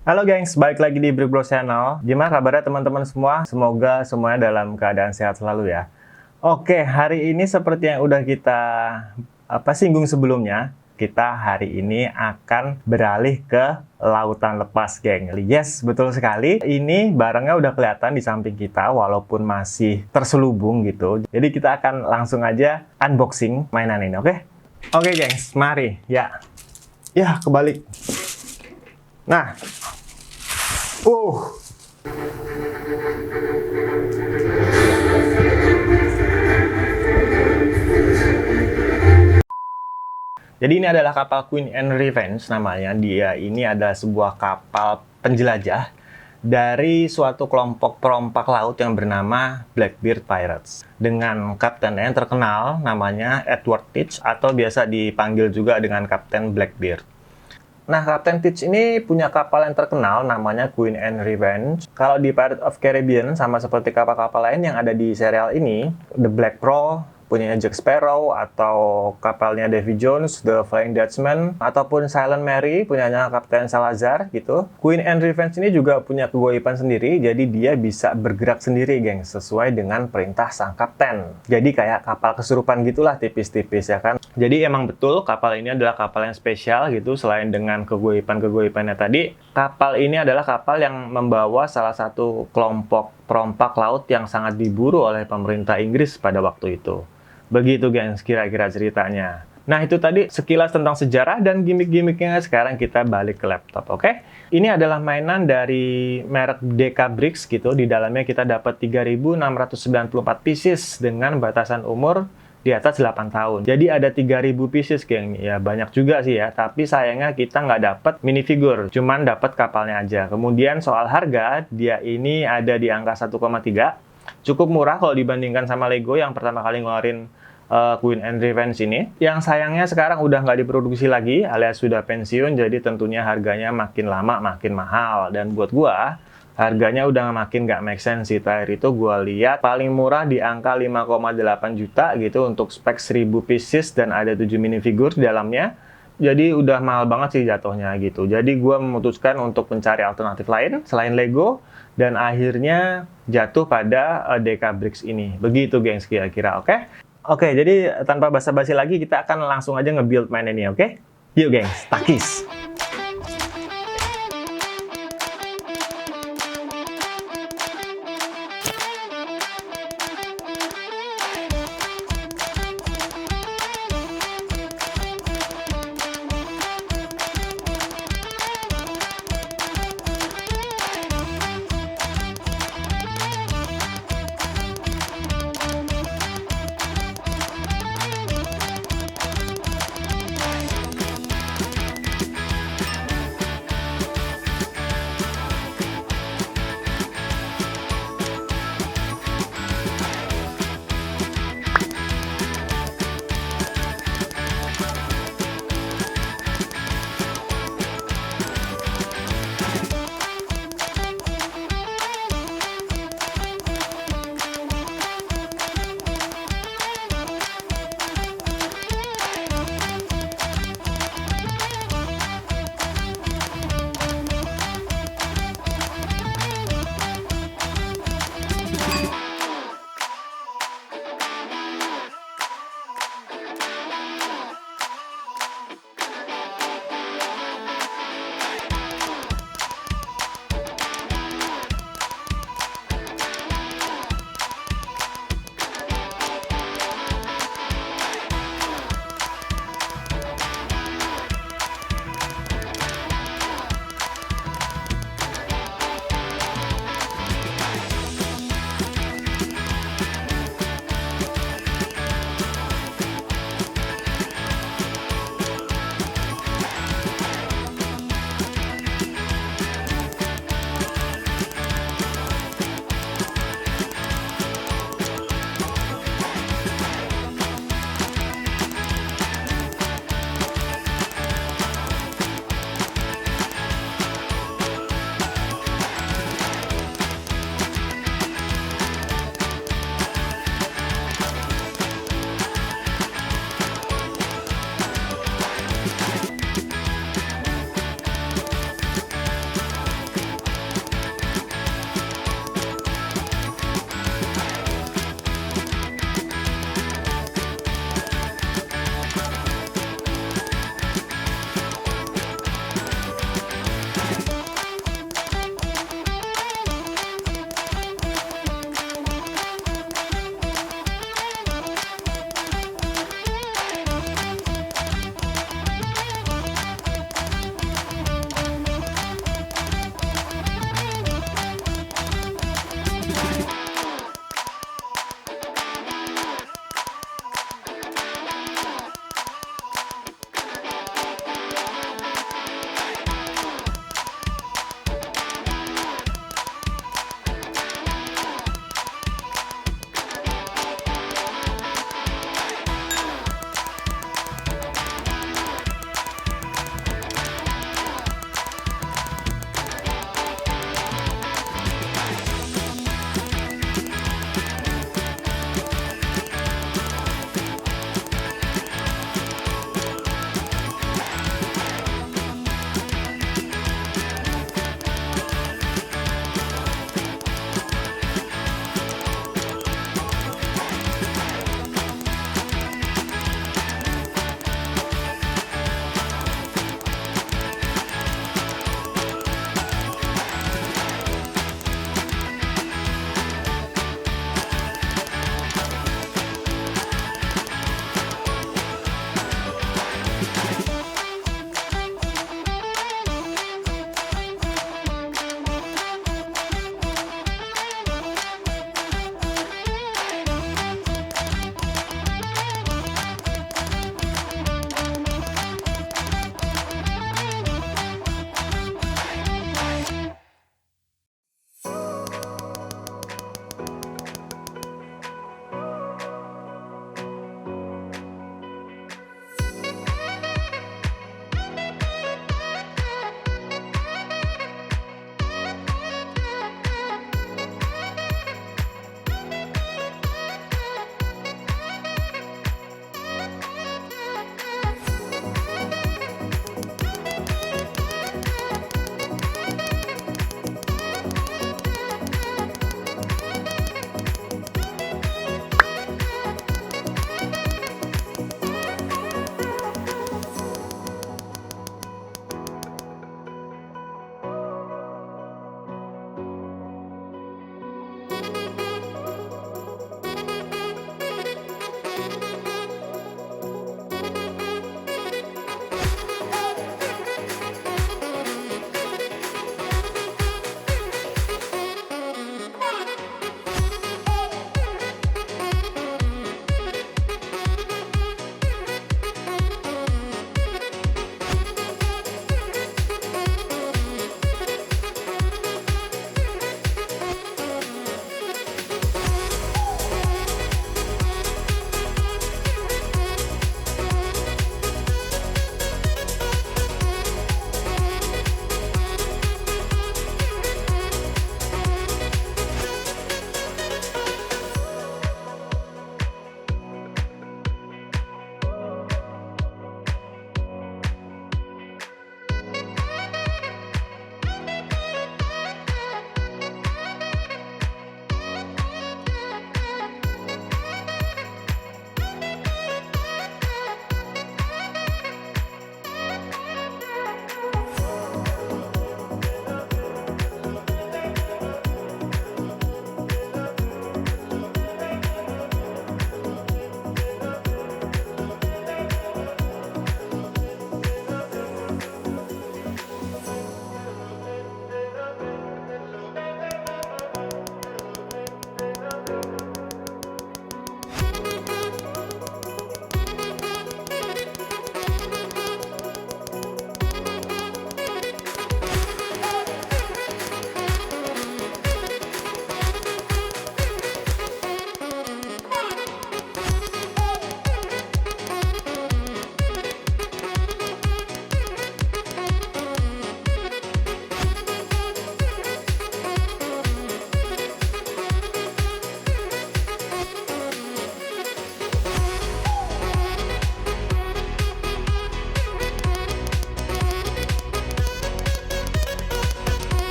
Halo gengs, balik lagi di Brick Bro Channel. Gimana kabarnya teman-teman semua? Semoga semuanya dalam keadaan sehat selalu ya. Oke, hari ini seperti yang udah kita singgung sebelumnya, kita hari ini akan beralih ke lautan lepas, geng. Yes, betul sekali. Ini barangnya udah kelihatan di samping kita, walaupun masih terselubung gitu. Jadi kita akan langsung aja unboxing mainan ini, oke? Oke, gengs, mari. Ya, kebalik. Nah, jadi ini adalah kapal Queen and Revenge namanya. Dia ini adalah sebuah kapal penjelajah dari suatu kelompok perompak laut yang bernama Blackbeard Pirates. Dengan kapten yang terkenal namanya Edward Teach atau biasa dipanggil juga dengan Kapten Blackbeard. Nah, Kapten Teach ini punya kapal yang terkenal namanya Queen and Revenge. Kalau di Pirates of Caribbean, sama seperti kapal-kapal lain yang ada di serial ini, The Black Pearl, punyanya Jack Sparrow, atau kapalnya Davy Jones, The Flying Dutchman, ataupun Silent Mary, punyanya Kapten Salazar, gitu. Queen and Revenge ini juga punya kegaiban sendiri, jadi dia bisa bergerak sendiri, geng, sesuai dengan perintah sang kapten. Jadi kayak kapal kesurupan gitulah, tipis-tipis, ya kan? Jadi emang betul, kapal ini adalah kapal yang spesial, gitu, selain dengan kegaiban-kegaibannya tadi. Kapal ini adalah kapal yang membawa salah satu kelompok perompak laut yang sangat diburu oleh pemerintah Inggris pada waktu itu. Begitu gengs kira-kira ceritanya. Nah itu tadi sekilas tentang sejarah dan gimmick-gimmicknya. Sekarang kita balik ke laptop, oke? Ini adalah mainan dari merek DK Bricks gitu. Di dalamnya kita dapat 3.694 pieces dengan batasan umur di atas 8 tahun. Jadi ada 3.000 pieces, geng. Ya banyak juga sih ya. Tapi sayangnya kita nggak dapat minifigure. Cuman dapat kapalnya aja. Kemudian soal harga, dia ini ada di angka 1,3. Cukup murah kalau dibandingkan sama Lego yang pertama kali ngeluarin Queen and Revenge ini. Yang sayangnya sekarang udah nggak diproduksi lagi alias sudah pensiun, jadi tentunya harganya makin lama makin mahal. Dan buat gua, harganya udah makin nggak make sense sih. Terakhir itu gua lihat paling murah di angka 5,8 juta gitu untuk spek 1000 pieces dan ada 7 minifigure di dalamnya. Jadi udah mahal banget sih jatuhnya gitu. Jadi gua memutuskan untuk mencari alternatif lain selain Lego dan akhirnya jatuh pada DK Bricks ini. Begitu gengs kira-kira, oke? Oke, jadi tanpa basa-basi lagi kita akan langsung aja nge-build main ini, oke? Yuk gengs, takis!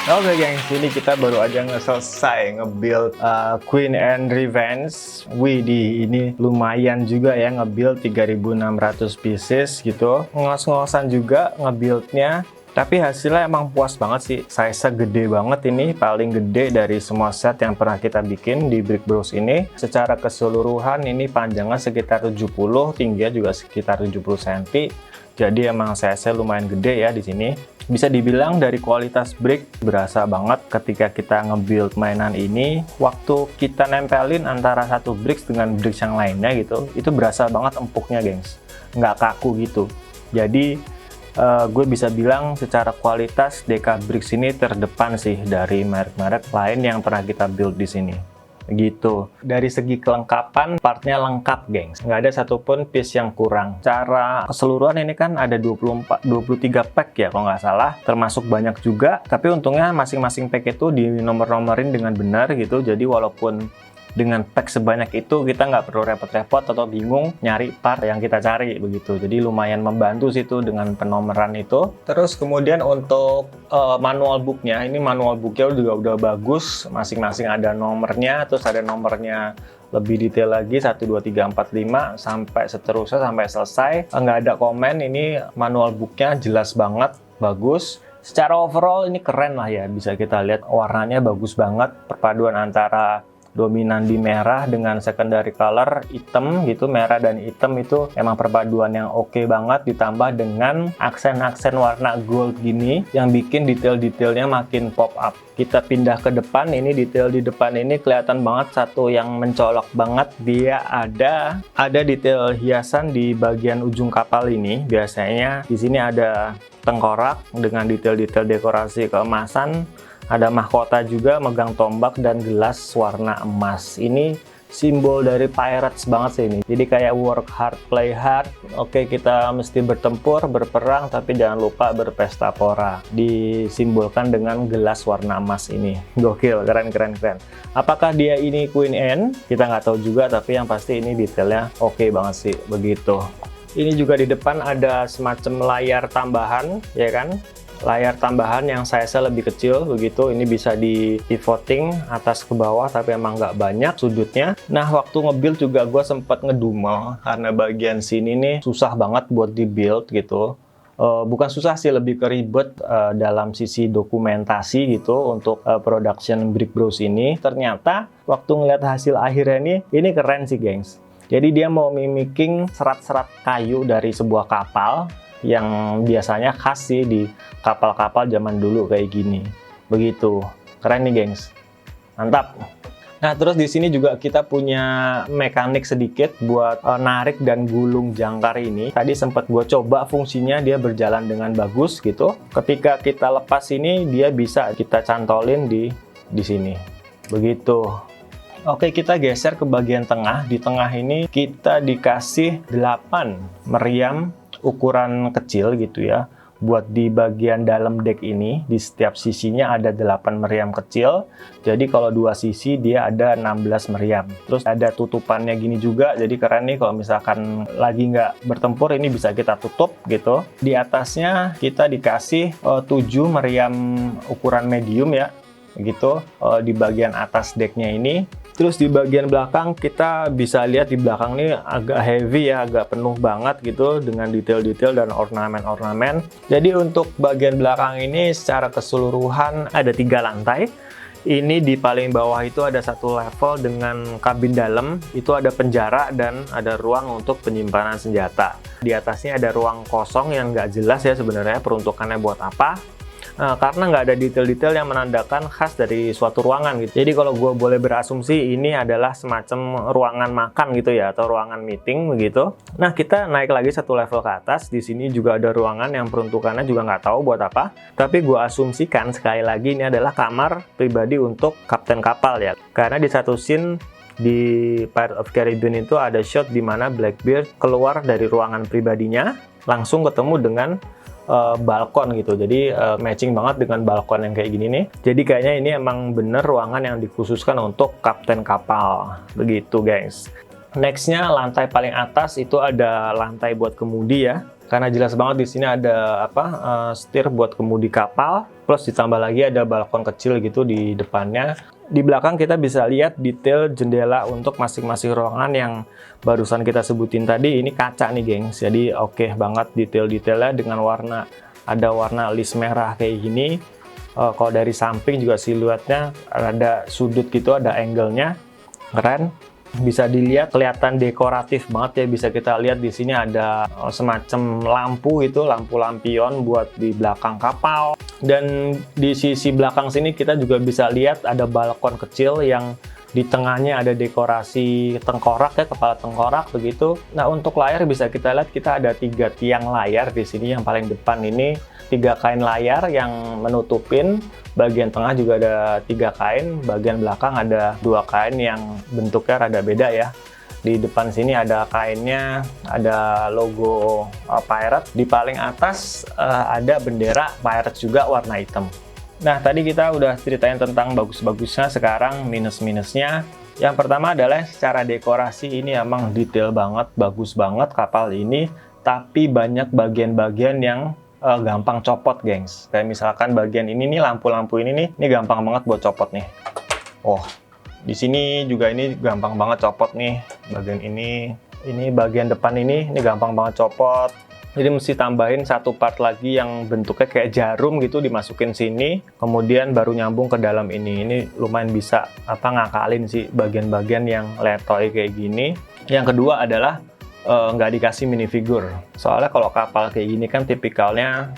Oke gengs, ini kita baru aja selesai nge-build Queen and Revenge. Widih, ini lumayan juga ya nge-build 3600 pieces gitu. Ngos-ngosan juga nge-buildnya. Tapi hasilnya emang puas banget sih. Size-nya gede banget ini, paling gede dari semua set yang pernah kita bikin di Brick Bros ini. Secara keseluruhan ini panjangnya sekitar 70, tingginya juga sekitar 70 cm. Jadi emang size-nya lumayan gede ya di sini. Bisa dibilang dari kualitas brick berasa banget ketika kita nge-build mainan ini. Waktu kita nempelin antara satu bricks dengan bricks yang lainnya gitu, itu berasa banget empuknya gengs, nggak kaku gitu. Jadi gue bisa bilang secara kualitas DK Bricks ini terdepan sih dari merek-merek lain yang pernah kita build di sini. Gitu. Dari segi kelengkapan, partnya lengkap gengs, nggak ada satupun piece yang kurang. Cara keseluruhan ini kan ada 23 pack ya kalau nggak salah, termasuk banyak juga, tapi untungnya masing-masing pack itu di nomor-nomorin dengan benar gitu. Jadi walaupun dengan pack sebanyak itu kita nggak perlu repot-repot atau bingung nyari part yang kita cari begitu. Jadi lumayan membantu situ dengan penomoran itu. Terus kemudian untuk manual booknya, ini manual booknya juga udah bagus, masing-masing ada nomornya, terus ada nomornya lebih detail lagi 1, 2, 3, 4, 5 sampai seterusnya sampai selesai. Nggak ada komen, ini manual booknya jelas banget, bagus. Secara overall ini keren lah ya, bisa kita lihat warnanya bagus banget, perpaduan antara dominan di merah dengan secondary color hitam gitu, merah dan hitam itu emang perpaduan yang oke banget, ditambah dengan aksen-aksen warna gold gini yang bikin detail-detailnya makin pop up. Kita pindah ke depan, ini detail di depan ini kelihatan banget satu yang mencolok banget, dia ada detail hiasan di bagian ujung kapal ini. Biasanya di sini ada tengkorak dengan detail-detail dekorasi keemasan. Ada mahkota juga, megang tombak dan gelas warna emas. Ini simbol dari pirates banget sih ini. Jadi kayak work hard, play hard. Oke, kita mesti bertempur, berperang, tapi jangan lupa berpesta pora. Disimbolkan dengan gelas warna emas ini. Gokil, keren. Apakah dia ini Queen Anne? Kita nggak tahu juga, tapi yang pasti ini detailnya oke banget sih, begitu. Ini juga di depan ada semacam layar tambahan, ya kan? Layar tambahan yang size-nya lebih kecil begitu. Ini bisa di pivoting atas ke bawah, tapi emang nggak banyak sudutnya. Nah, waktu nge-build juga gue sempat ngedumel karena bagian sini nih susah banget buat di-build gitu. Bukan susah sih, lebih ke ribet dalam sisi dokumentasi gitu untuk production Brick Bros ini. Ternyata waktu ngeliat hasil akhirnya ini keren sih gengs. Jadi dia mau mimicking serat-serat kayu dari sebuah kapal yang biasanya khas sih di kapal-kapal zaman dulu kayak gini. Begitu. Keren nih, gengs. Mantap. Nah, terus di sini juga kita punya mekanik sedikit buat narik dan gulung jangkar ini. Tadi sempat gue coba fungsinya, dia berjalan dengan bagus gitu. Ketika kita lepas ini, dia bisa kita cantolin di sini. Begitu. Oke, kita geser ke bagian tengah. Di tengah ini kita dikasih 8 meriam ukuran kecil gitu ya, buat di bagian dalam deck ini. Di setiap sisinya ada 8 meriam kecil, jadi kalau dua sisi dia ada 16 meriam. Terus ada tutupannya gini juga, jadi keren nih kalau misalkan lagi nggak bertempur, ini bisa kita tutup gitu. Di atasnya kita dikasih 7 meriam ukuran medium ya gitu, di bagian atas decknya ini. Terus di bagian belakang kita bisa lihat di belakang ini agak heavy ya, agak penuh banget gitu dengan detail-detail dan ornamen-ornamen. Jadi untuk bagian belakang ini secara keseluruhan ada 3 lantai. Ini di paling bawah itu ada satu level dengan kabin dalam, itu ada penjara dan ada ruang untuk penyimpanan senjata. Di atasnya ada ruang kosong yang nggak jelas ya sebenarnya peruntukannya buat apa. Nah, karena nggak ada detail-detail yang menandakan khas dari suatu ruangan gitu. Jadi kalau gue boleh berasumsi ini adalah semacam ruangan makan gitu ya, atau ruangan meeting begitu. Nah, kita naik lagi satu level ke atas. Di sini juga ada ruangan yang peruntukannya juga nggak tahu buat apa. Tapi gue asumsikan sekali lagi ini adalah kamar pribadi untuk kapten kapal ya. Karena di satu scene di Pirates of Caribbean itu ada shot di mana Blackbeard keluar dari ruangan pribadinya, langsung ketemu dengan balkon gitu. Jadi matching banget dengan balkon yang kayak gini nih. Jadi kayaknya ini emang bener ruangan yang dikhususkan untuk kapten kapal. Begitu guys. Nextnya lantai paling atas itu ada lantai buat kemudi ya. karena jelas banget di sini ada setir buat kemudi kapal, plus ditambah lagi ada balkon kecil gitu di depannya. Di belakang kita bisa lihat detail jendela untuk masing-masing ruangan yang barusan kita sebutin tadi. Ini kaca nih gengs, jadi oke banget detail-detailnya dengan warna, ada warna list merah kayak gini. Kalau dari samping juga siluetnya ada sudut gitu, ada angle-nya, keren. Bisa dilihat kelihatan dekoratif banget ya. Bisa kita lihat di sini ada semacam lampu itu, lampu lampion buat di belakang kapal. Dan di sisi belakang sini kita juga bisa lihat ada balkon kecil yang di tengahnya ada dekorasi tengkorak ya, kepala tengkorak begitu. Nah, untuk layar bisa kita lihat kita ada 3 tiang layar di sini. Yang paling depan ini 3 kain layar yang menutupin. Bagian tengah juga ada 3 kain, bagian belakang ada 2 kain yang bentuknya rada beda ya. Di depan sini ada kainnya, ada logo Pirate. Di paling atas ada bendera Pirate juga warna hitam. Nah, tadi kita udah ceritain tentang bagus-bagusnya, sekarang minus-minusnya. Yang pertama adalah secara dekorasi ini emang detail banget, bagus banget kapal ini, tapi banyak bagian-bagian yang gampang copot, gengs. Kayak misalkan bagian ini nih, lampu-lampu ini gampang banget buat copot nih. Oh, di sini juga ini gampang banget copot nih. Bagian ini bagian depan ini gampang banget copot. Jadi mesti tambahin 1 part lagi yang bentuknya kayak jarum gitu, dimasukin sini, kemudian baru nyambung ke dalam ini. Ini lumayan bisa ngakalin sih bagian-bagian yang letoy kayak gini. Yang kedua adalah nggak dikasih minifigure. Soalnya kalau kapal kayak gini kan tipikalnya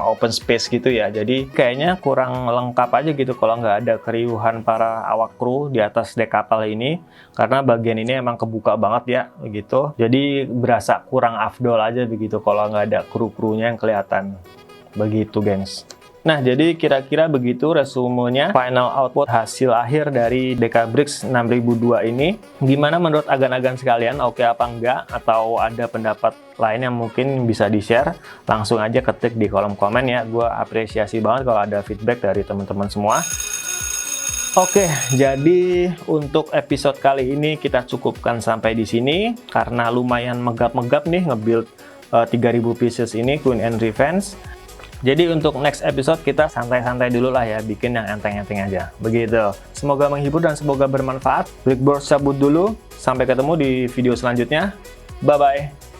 open space gitu ya. Jadi kayaknya kurang lengkap aja gitu kalau nggak ada keriuhan para awak kru di atas dek kapal ini. Karena bagian ini emang kebuka banget ya gitu. Jadi berasa kurang afdol aja begitu kalau nggak ada kru-krunya yang kelihatan. Begitu, gengs. Nah, jadi kira-kira begitu resumenya, final output hasil akhir dari Dekabricks 6002 ini. Gimana menurut agan-agan sekalian, oke apa enggak? Atau ada pendapat lain yang mungkin bisa di-share? Langsung aja ketik di kolom komen ya. Gue apresiasi banget kalau ada feedback dari teman-teman semua. Oke, jadi untuk episode kali ini kita cukupkan sampai di sini. Karena lumayan megap-megap nih nge-build 3000 pieces ini, Queen and Revenge. Jadi untuk next episode kita santai-santai dulu lah ya, bikin yang enteng-enteng aja. Begitu. Semoga menghibur dan semoga bermanfaat. Brickboard cabut dulu. Sampai ketemu di video selanjutnya. Bye-bye.